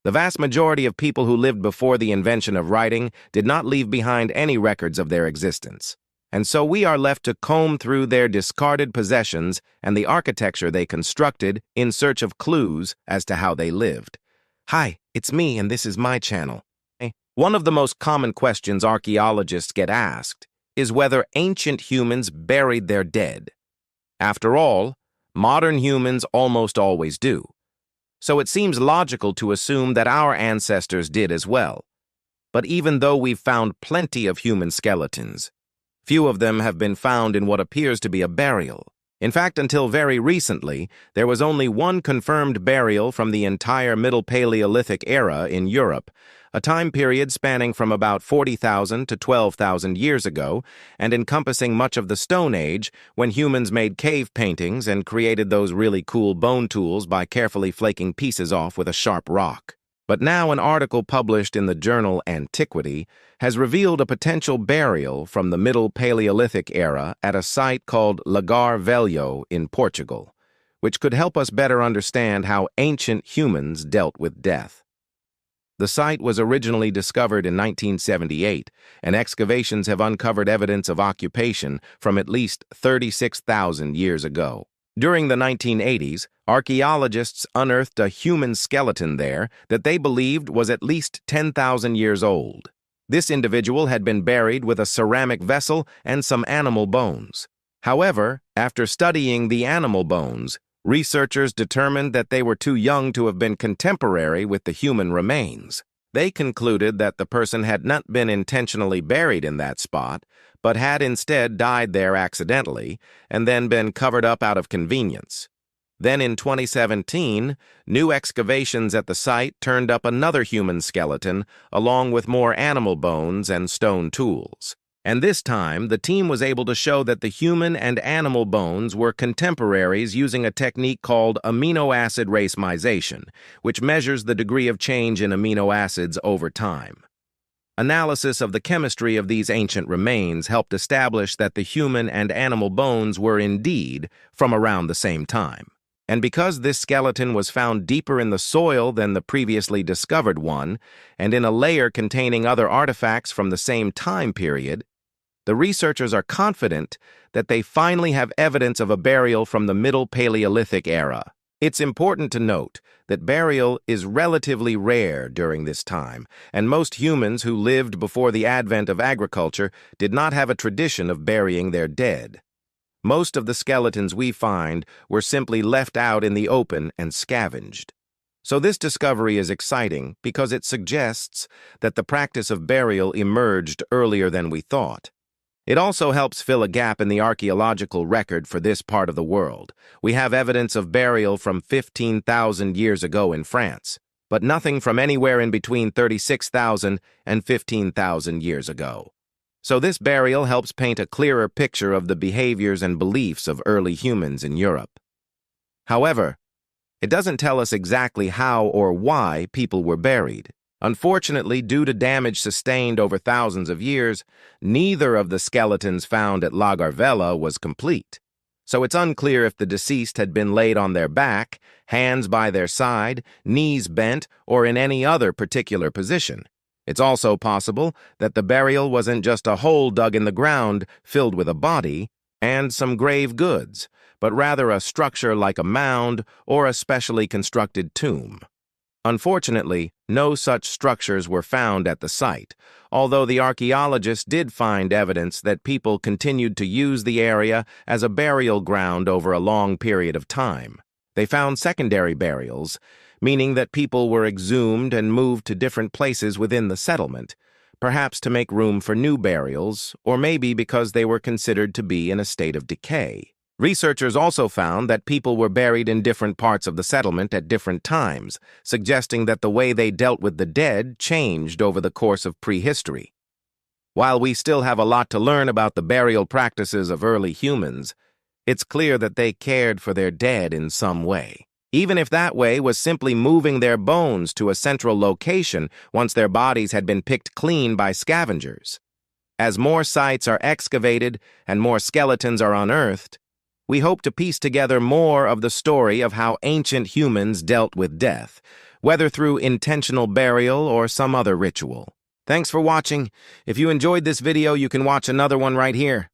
The vast majority of people who lived before the invention of writing did not leave behind any records of their existence. And so we are left to comb through their discarded possessions and the architecture they constructed in search of clues as to how they lived. Hi, it's me and this is my channel. One of the most common questions archaeologists get asked is whether ancient humans buried their dead. After all, modern humans almost always do. So it seems logical to assume that our ancestors did as well. But even though we've found plenty of human skeletons, few of them have been found in what appears to be a burial. In fact, until very recently, there was only one confirmed burial from the entire Middle Paleolithic era in Europe, a time period spanning from about 40,000 to 12,000 years ago and encompassing much of the Stone Age when humans made cave paintings and created those really cool bone tools by carefully flaking pieces off with a sharp rock. But now an article published in the journal Antiquity has revealed a potential burial from the Middle Paleolithic era at a site called Lagar Velho in Portugal, which could help us better understand how ancient humans dealt with death. The site was originally discovered in 1978, and excavations have uncovered evidence of occupation from at least 36,000 years ago. During the 1980s, archaeologists unearthed a human skeleton there that they believed was at least 10,000 years old. This individual had been buried with a ceramic vessel and some animal bones. However, after studying the animal bones, researchers determined that they were too young to have been contemporary with the human remains. They concluded that the person had not been intentionally buried in that spot, but had instead died there accidentally and then been covered up out of convenience. Then in 2017, new excavations at the site turned up another human skeleton along with more animal bones and stone tools. And this time, the team was able to show that the human and animal bones were contemporaries using a technique called amino acid racemization, which measures the degree of change in amino acids over time. Analysis of the chemistry of these ancient remains helped establish that the human and animal bones were indeed from around the same time. And because this skeleton was found deeper in the soil than the previously discovered one, and in a layer containing other artifacts from the same time period, the researchers are confident that they finally have evidence of a burial from the Middle Paleolithic era. It's important to note that burial is relatively rare during this time, and most humans who lived before the advent of agriculture did not have a tradition of burying their dead. Most of the skeletons we find were simply left out in the open and scavenged. So this discovery is exciting because it suggests that the practice of burial emerged earlier than we thought. It also helps fill a gap in the archaeological record for this part of the world. We have evidence of burial from 15,000 years ago in France, but nothing from anywhere in between 36,000 and 15,000 years ago. So this burial helps paint a clearer picture of the behaviors and beliefs of early humans in Europe. However, it doesn't tell us exactly how or why people were buried. Unfortunately, due to damage sustained over thousands of years, neither of the skeletons found at Lagar Velho was complete. So it's unclear if the deceased had been laid on their back, hands by their side, knees bent, or in any other particular position. It's also possible that the burial wasn't just a hole dug in the ground filled with a body and some grave goods, but rather a structure like a mound or a specially constructed tomb. Unfortunately, no such structures were found at the site, although the archaeologists did find evidence that people continued to use the area as a burial ground over a long period of time. They found secondary burials, meaning that people were exhumed and moved to different places within the settlement, perhaps to make room for new burials, or maybe because they were considered to be in a state of decay. Researchers also found that people were buried in different parts of the settlement at different times, suggesting that the way they dealt with the dead changed over the course of prehistory. While we still have a lot to learn about the burial practices of early humans, it's clear that they cared for their dead in some way. Even if that way was simply moving their bones to a central location once their bodies had been picked clean by scavengers. As more sites are excavated and more skeletons are unearthed, we hope to piece together more of the story of how ancient humans dealt with death, whether through intentional burial or some other ritual. Thanks for watching. If you enjoyed this video, you can watch another one right here.